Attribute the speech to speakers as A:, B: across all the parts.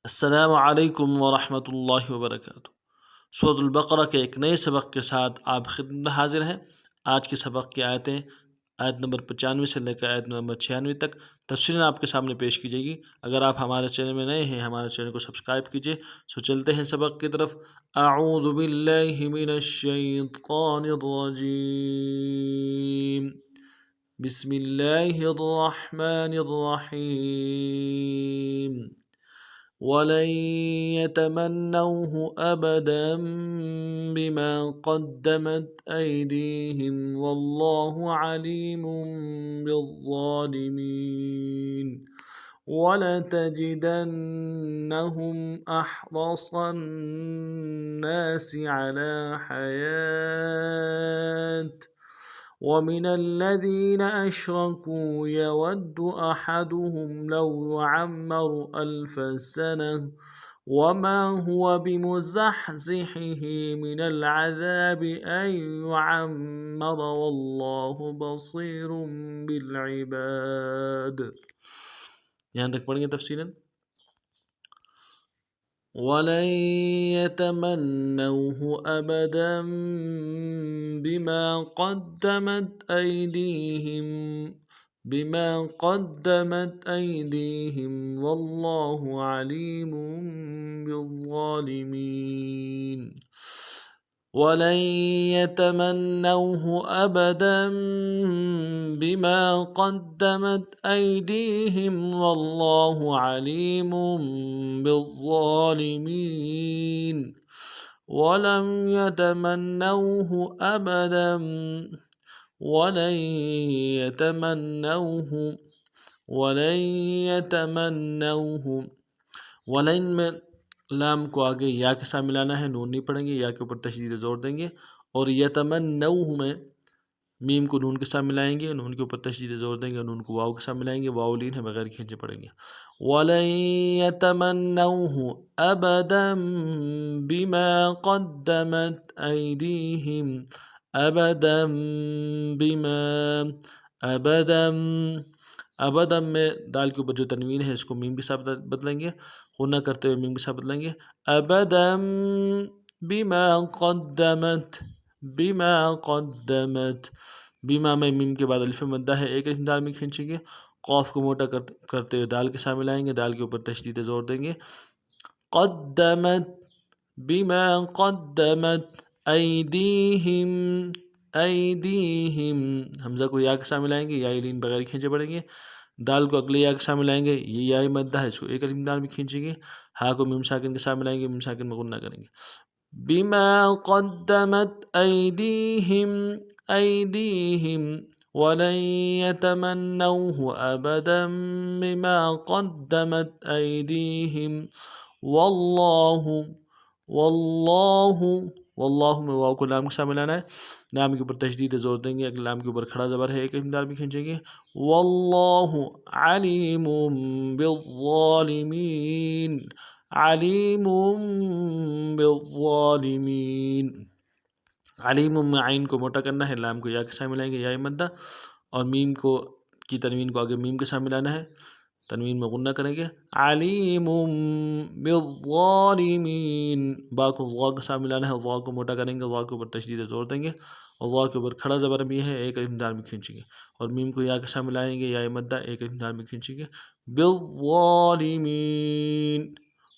A: السلام علیکم ورحمۃ اللہ وبرکاتہ۔ سورۃ البقرہ کے ایک نئے سبق کے ساتھ آپ خدمت میں حاضر ہیں۔ آج کے سبق کی آیتیں آیت نمبر 95 سے لے کر آیت نمبر 96 تک تفصیلاً آپ کے سامنے پیش کی جائے گی۔ اگر آپ ہمارے چینل میں نئے ہیں ہمارے چینل کو سبسکرائب کیجیے۔ چلتے ہیں سبق کی طرف۔ اعوذ باللہ من الشیطان الرجیم، بسم اللہ الرحمن الرحیم۔ وَلَن يَتَمَنَّوْهُ أَبَدًا بِمَا قَدَّمَتْ أَيْدِيهِمْ وَاللَّهُ عَلِيمٌ بِالظَّالِمِينَ وَلَتَجِدَنَّهُمْ أَحْرَصَ النَّاسِ عَلَى حَيَاةٍ وَمِنَ الَّذِينَ أَشْرَكُوا يَوَدُّ أَحَدُهُمْ لَوْ يُعَمَّرُ أَلْفَ سَنَةٍ وَمَا هُوَ بِمُزَحْزِحِهِ مِنَ الْعَذَابِ أَن يُعَمَّرَ وَاللَّهُ بَصِيرٌ بِالْعِبَادِ۔ یہاں تک پڑھیں گے تفصیلاً۔ وَلَن يَتَمَنَّوْهُ أَبَدًا بِمَا قَدَّمَتْ أَيْدِيهِمْ وَاللَّهُ عَلِيمٌ بِالظَّالِمِينَ وَلَن يَتَمَنَّوْهُ أَبَدًا بِمَا قَدَّمَتْ أَيْدِيهِمْ وَاللَّهُ عَلِيمٌ بِالظَّالِمِينَ وَلَن يَتَمَنَّوْهُ ولن میں لام کو آگے یا کے ساتھ ملانا ہے، نون نہیں پڑھیں گے، یا کے اوپر تشدید زور دیں گے۔ اور یتمنوہ میں میم کو نون کے ساتھ ملائیں گے، نون کے اوپر تشدید زور دیں گے، نون کو واو کے ساتھ ملائیں گے، واو لین ہے بغیر کھینچے پڑیں گے۔ وَلَن يَتَمَنَّوْهُ أَبَدًا بِمَا قَدَّمَتْ أَيْدِيهِمْ ابدا میں دال کے اوپر جو تنوین ہے اس کو میم کے ساتھ بدلیں گے، غنہ کرتے ہوئے میم کے ساتھ بدلیں گے۔ ابدا بما قدمت بما میں میم کے بعد الف مدہ ہے، ایک الف دال میں کھینچیں گے، قاف کو موٹا کرتے ہوئے دال کے ساتھ ملائیں گے، دال کے اوپر تشدید زور دیں گے۔ قدمت بما قدمت ایدیہم حمزہ کو یا کے ساتھ ملائیں گے، یا لین بغیر کھینچے پڑیں گے، دال کو اگلے یا کے ساتھ ملائیں گے، یہ یا مدہ ہے اس کو ایک الف دال میں کھینچیں گے، ہا کو میم ساکن کے ساتھ ملائیں گے، میم ساکن میں غنہ کریں گے۔ بما قدمت ایدیہم ولن یتمنوہ ابدا بما قدمت ایدیہم واللہ میں واو کو لام کے ساتھ ملانا ہے، لام کے اوپر تشدید زور دیں گے، اگلے لام کے اوپر کھڑا زبر ہے، ایک الف دال میں کھینچیں گے۔ واللہ علیم بالظالمین علیم میں عین کو موٹا کرنا ہے، لام کو یا کے ساتھ ملائیں گے، یا مدہ، اور میم کی تنوین کو آگے میم کے ساتھ ملانا ہے، تنوین میں غنہ کریں گے۔ علیم بالظالمین با کو ضا کے ساتھ ملانا ہے، ضا کو موٹا کریں گے، ضا کے اوپر تشدید زور دیں گے، اور ضا کے اوپر کھڑا زبر بھی ہے، ایک الف دال میں کھینچیں گے، اور میم کو یا کے ساتھ ملائیں گے، یا مدہ ایک الف دال میں کھینچیں گے۔ بالظالمین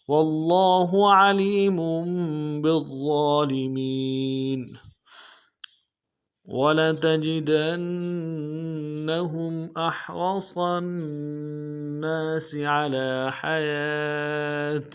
A: واللہ علیم بالظالمین وَلَتَجِدَنَّهُمْ أَحْرَصَ النَّاسِ عَلَى حَيَاةٍ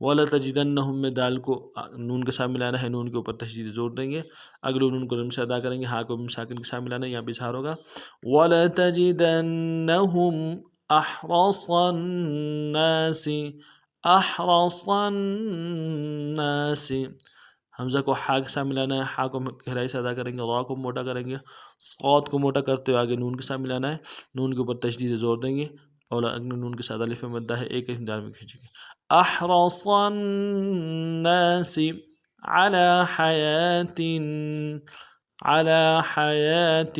A: ولتجدنہم میں دال کو نون کے ساتھ ملانا ہے، نون کے اوپر تشدید زور دیں گے، اگلے نون کو رم سے ادا کریں گے، ہاں کو میم ساکن کے ساتھ ملانا ہے، یہاں بھی اظہار ہوگا۔ ولتجدنہم احرص الناس حمزہ کو ہا کے ساتھ ملانا ہے، ہا کو گہرائی سے ادا کریں گے، را کو موٹا کریں گے، صاد کو موٹا کرتے ہوئے آگے نون کے ساتھ ملانا ہے، نون کے اوپر تشدید زور دیں گے، اور اگلے نون کے ساتھ الف مدہ ہے، ایک الف دال میں کھینچیں گے۔ أحرص الناس على حياة على حياة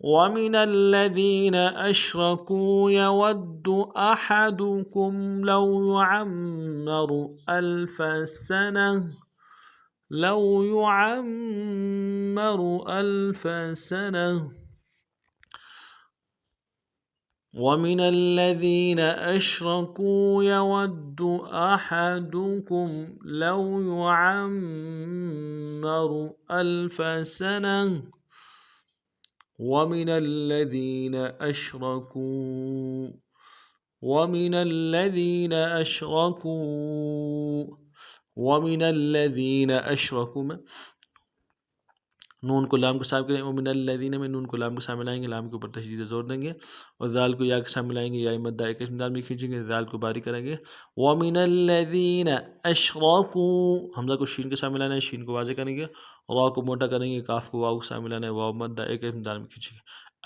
A: ومن الذين أشركوا يود أحدكم لو يعمر ألف سنة ومن الذين أشركوا يود أحدكم لو يعمر ألف سنة ومن الذين أشركوا ومن الذين أشركوا میں نون کو لام کے ساتھ کریں, ومن الذین میں نون کو لام کے ساتھ ملائیں گے, لام کے اوپر تشدید زور دیں گے, اور ذال کو یا کے ساتھ ملائیں گے, یا مدہ ایک انداز میں کھینچیں گے, ذال کو باریک کریں گے. ومن الذین اشرکوا حمزہ کو شین کے ساتھ ملانا ہے, شین کو واضح کریں گے, را کو موٹا کریں گے, کاف کو واو کے ساتھ ملانا ہے, واو مدہ ایک انداز میں کھینچیں گے.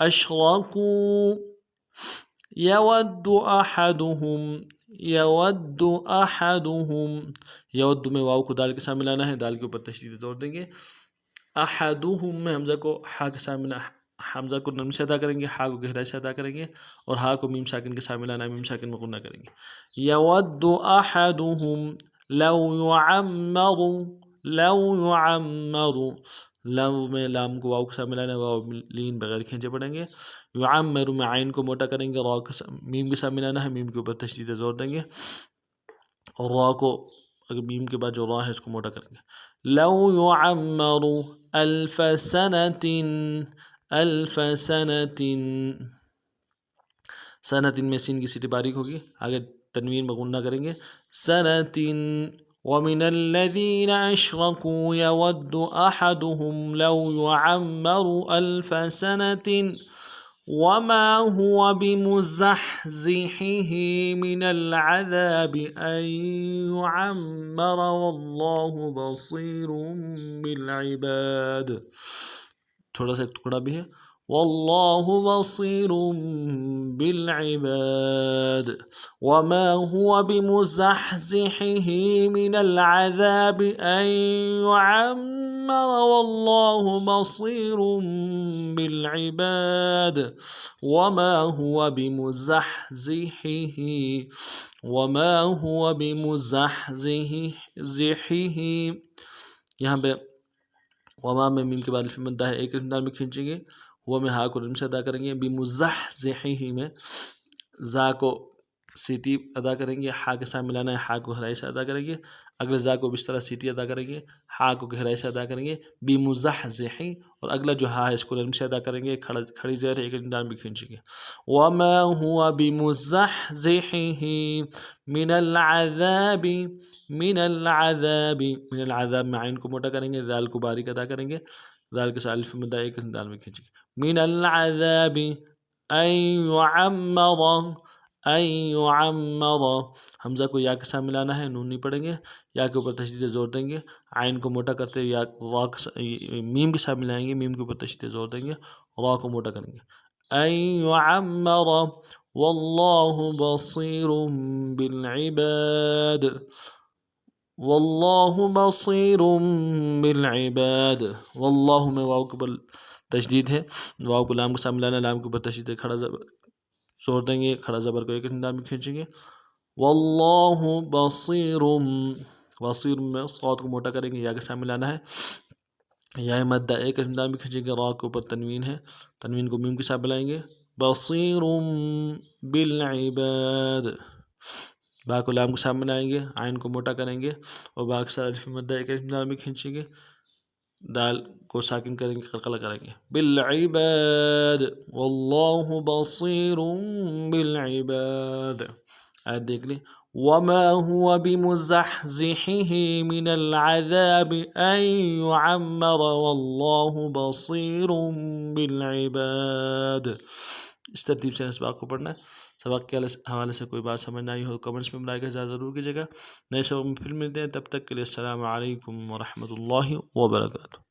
A: اشرکوا یود احدهم یود میں واو کو دال کے ساتھ ملانا ہے, دال کے اوپر تشدید زور دیں گے. احدهم میں حمزہ کو ہا کے ساتھ ملا, حمزہ کو نرم سے ادا کریں گے, ہا کو گہرائی سے ادا کریں گے, اور ہا کو میم ساکن کے ساتھ ملانا ہے, میم ساکن میں غنہ کریں گے. یود احدهم لو يعمر لو میں لام کو واو کے ساتھ ملانا ہے, واو لین بغیر کھینچے پڑیں گے. یعمر میں عین کو موٹا کریں گے, را کے میم کے ساتھ ملانا ہے, میم کے اوپر تشدید زور دیں گے, اور را کو اگر میم کے بعد جو را ہے اس کو موٹا کریں گے. لو يعمر ألف سنة سنة میں سین کی سیٹی باریک ہوگی, آگے تنوین میں غنہ کریں گے. سنة ومن الذين أشركوا يود أحدهم لو يعمر ألف سنة وما هو بمزحزحه من العذاب أن يعمر والله بصير بالعباد. تھوڑا سا ایک ٹکڑا بھی ہے, والله بصير بالعباد وما هو بمزحزحه من العذاب أن يعمر والله بصير بالعباد وما هو بمزحزحه یہاں پہ وما میں میم کے بعد الف مدہ ہے, ایک انداز میں کھینچیں گے, ہوا میں ہا کو رم سے ادا کریں گے, بمزحزحه میں زا کو سیٹی ادا کریں گے, ہا کے ساتھ ملانا ہے, ہا کو گہرائی سے ادا کریں گے, اگلے زا کو اس طرح سیٹی ادا کریں گے, ہا کو گہرائی سے ادا کریں گے, بمزحزحی, اور اگلا جو ہا ہے اس کو رم سے ادا کریں گے, کھڑی زیر ہے, ایک انداز میں کھینچیں گے. وما هو بمزحزحه من العذاب من العذاب میں عین کو موٹا کریں گے, ذال کو باریک ادا کریں گے, ذال کے ساتھ الف مدہ ایک انداز میں کھینچیں گے. من العذاب ان يعمر حمزہ کو یا کے ساتھ ملانا ہے, نون نہیں پڑیں گے, یا کے اوپر تشدید زور دیں گے, عین کو موٹا کرتے ہوئے یا میم کے ساتھ ملائیں گے, میم کے اوپر تشدید زور دیں گے, را کو موٹا کریں گے. ان يعمر والله بصير بالعباد والله بصير بالعباد. واللہ میں واو کے اوپر تشدید ہے, واو کو لام کے ساتھ ملانا, لام کے اوپر تشدید ہے, کھڑا زبر زور دیں گے, کھڑا زبر کو ایک انداز میں کھینچیں گے. واللہ بصیر بصیر میں صوت کو موٹا کریں گے, یا کے ساتھ ملانا ہے, یا مدہ ایک انداز میں کھینچیں گے, را کے اوپر تنوین ہے, تنوین کو میم کے ساتھ ملائیں گے. بصیر بالعباد با کو لام کے ساتھ ملائیں گے, عین کو موٹا کریں گے, اور با کے ساتھ الف مدہ ایک انداز میں کھینچیں گے, دال کو ساکن کریں گے, قلقلہ کریں گے. بالعباد واللہ بصیر بالعباد. آیت دیکھ لیں. وما هو بمزحزحه من العذاب أن يعمر والله بصير بالعباد. اس ترتیب سے اسباق کو پڑھنا ہے. سبق کے حوالے سے کوئی بات سمجھ نہ آئی ہو کمنٹس میں بلائے گا ضرور کیجیے گا. نئے سبق میں پھر ملتے ہیں. تب تک کے لیے السلام علیکم ورحمۃ اللہ وبرکاتہ.